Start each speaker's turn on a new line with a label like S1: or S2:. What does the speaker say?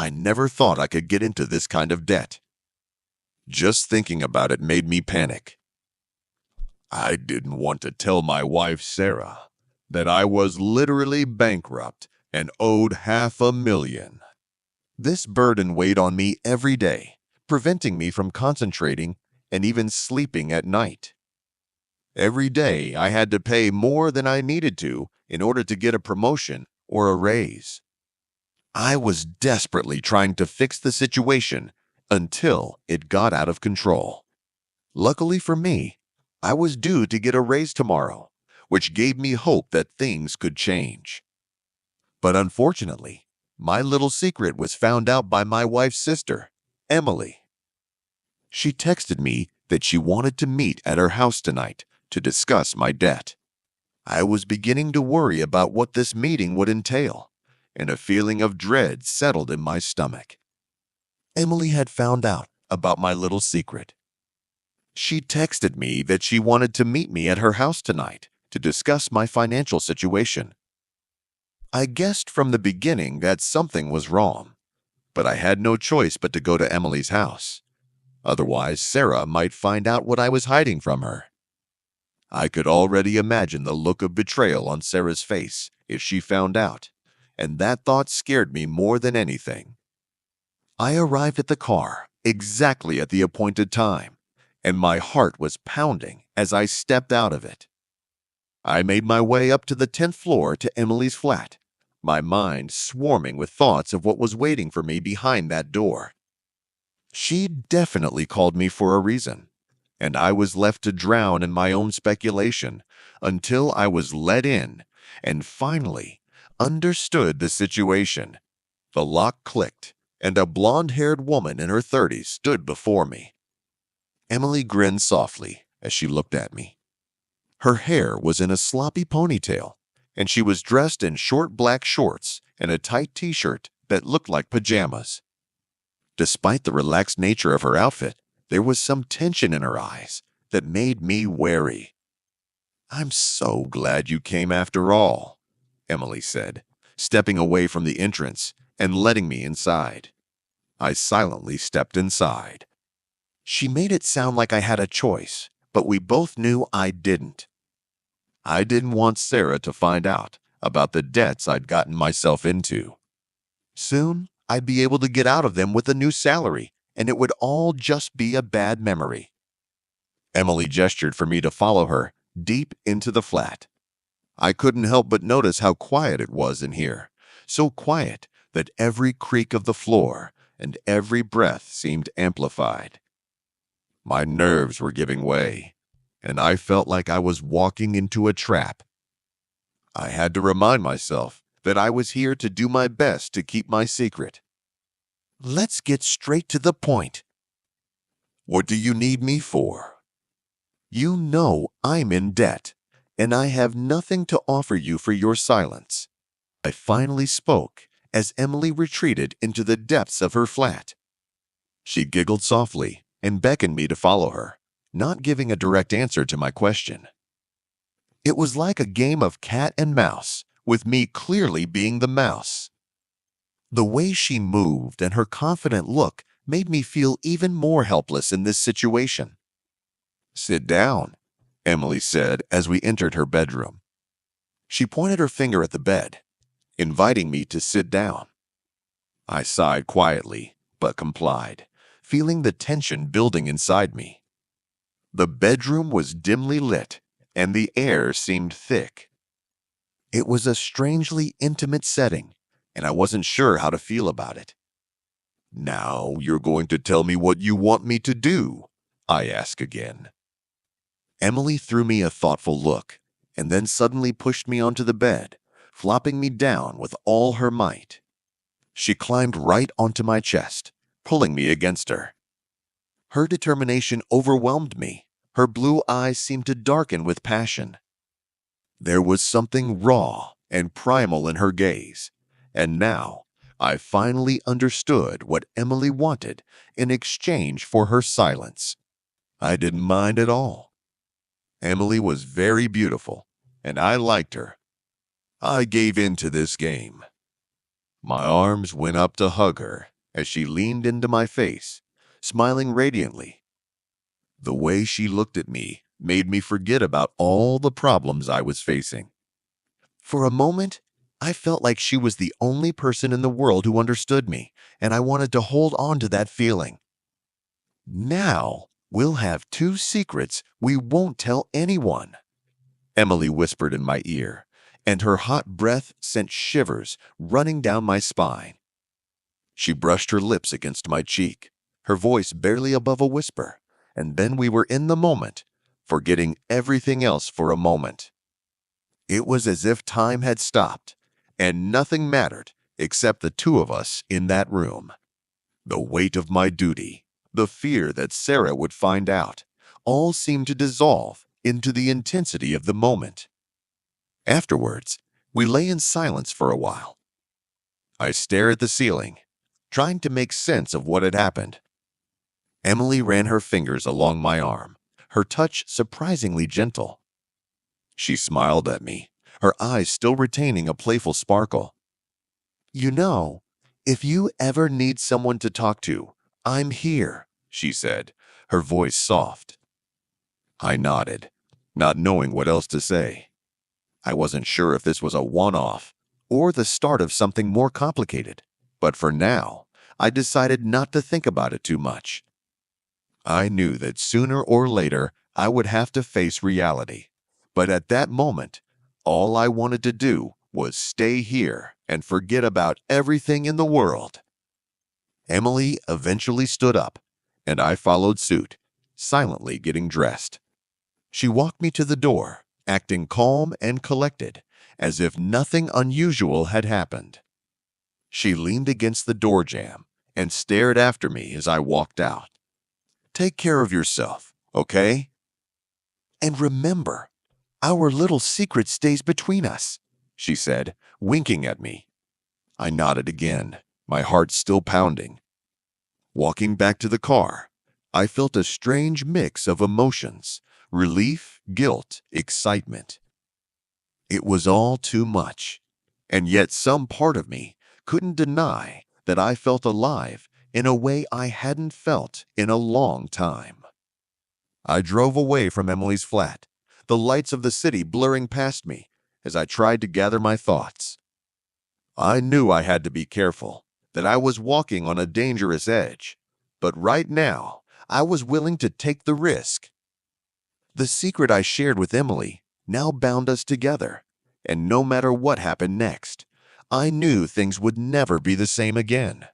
S1: I never thought I could get into this kind of debt. Just thinking about it made me panic. I didn't want to tell my wife, Sarah, that I was literally bankrupt and owed $500,000. This burden weighed on me every day, preventing me from concentrating and even sleeping at night. Every day I had to pay more than I needed to in order to get a promotion or a raise. I was desperately trying to fix the situation until it got out of control. Luckily for me, I was due to get a raise tomorrow, which gave me hope that things could change. But unfortunately, my little secret was found out by my wife's sister, Emily. She texted me that she wanted to meet at her house tonight to discuss my debt. I was beginning to worry about what this meeting would entail, and a feeling of dread settled in my stomach. Emily had found out about my little secret. She texted me that she wanted to meet me at her house tonight to discuss my financial situation. I guessed from the beginning that something was wrong, but I had no choice but to go to Emily's house. Otherwise, Sarah might find out what I was hiding from her. I could already imagine the look of betrayal on Sarah's face if she found out, and that thought scared me more than anything. I arrived at the car exactly at the appointed time, and my heart was pounding as I stepped out of it. I made my way up to the 10th floor to Emily's flat, my mind swarming with thoughts of what was waiting for me behind that door. She definitely called me for a reason, and I was left to drown in my own speculation until I was let in and finally understood the situation. The lock clicked, and a blonde-haired woman in her 30s stood before me. Emily grinned softly as she looked at me. Her hair was in a sloppy ponytail, and she was dressed in short black shorts and a tight t-shirt that looked like pajamas. Despite the relaxed nature of her outfit, there was some tension in her eyes that made me wary. "I'm so glad you came after all," Emily said, stepping away from the entrance and letting me inside. I silently stepped inside. She made it sound like I had a choice, but we both knew I didn't. I didn't want Sarah to find out about the debts I'd gotten myself into. Soon, I'd be able to get out of them with a new salary, and it would all just be a bad memory. Emily gestured for me to follow her deep into the flat. I couldn't help but notice how quiet it was in here, so quiet that every creak of the floor and every breath seemed amplified. My nerves were giving way, and I felt like I was walking into a trap. I had to remind myself that I was here to do my best to keep my secret. "Let's get straight to the point." "What do you need me for?" "You know I'm in debt, and I have nothing to offer you for your silence." I finally spoke as Emily retreated into the depths of her flat. She giggled softly and beckoned me to follow her, not giving a direct answer to my question. It was like a game of cat and mouse, with me clearly being the mouse. The way she moved and her confident look made me feel even more helpless in this situation. "Sit down," Emily said as we entered her bedroom. She pointed her finger at the bed, inviting me to sit down. I sighed quietly, but complied, feeling the tension building inside me. The bedroom was dimly lit, and the air seemed thick. It was a strangely intimate setting, and I wasn't sure how to feel about it. "Now you're going to tell me what you want me to do?" I asked again. Emily threw me a thoughtful look, and then suddenly pushed me onto the bed, flopping me down with all her might. She climbed right onto my chest, pulling me against her. Her determination overwhelmed me. Her blue eyes seemed to darken with passion. There was something raw and primal in her gaze, and now I finally understood what Emily wanted in exchange for her silence. I didn't mind at all. Emily was very beautiful, and I liked her. I gave in to this game. My arms went up to hug her as she leaned into my face, smiling radiantly. The way she looked at me made me forget about all the problems I was facing. For a moment, I felt like she was the only person in the world who understood me, and I wanted to hold on to that feeling. Now, we'll have two secrets we won't tell anyone, Emily whispered in my ear, and her hot breath sent shivers running down my spine. She brushed her lips against my cheek, her voice barely above a whisper, and then we were in the moment, forgetting everything else for a moment. It was as if time had stopped, and nothing mattered except the two of us in that room. The weight of my duty, the fear that Sarah would find out, all seemed to dissolve into the intensity of the moment. Afterwards, we lay in silence for a while. I stared at the ceiling, trying to make sense of what had happened. Emily ran her fingers along my arm, her touch surprisingly gentle. She smiled at me, her eyes still retaining a playful sparkle. "You know, if you ever need someone to talk to, I'm here," she said, her voice soft. I nodded, not knowing what else to say. I wasn't sure if this was a one-off or the start of something more complicated, but for now, I decided not to think about it too much. I knew that sooner or later I would have to face reality, but at that moment, all I wanted to do was stay here and forget about everything in the world. Emily eventually stood up, and I followed suit, silently getting dressed. She walked me to the door, acting calm and collected, as if nothing unusual had happened. She leaned against the door jamb and stared after me as I walked out. "Take care of yourself, okay? And remember, our little secret stays between us," she said, winking at me. I nodded again, my heart still pounding. Walking back to the car, I felt a strange mix of emotions: relief, guilt, excitement. It was all too much, and yet some part of me couldn't deny that I felt alive in a way I hadn't felt in a long time. I drove away from Emily's flat, the lights of the city blurring past me as I tried to gather my thoughts. I knew I had to be careful, that I was walking on a dangerous edge, but right now I was willing to take the risk. The secret I shared with Emily now bound us together, and no matter what happened next, I knew things would never be the same again.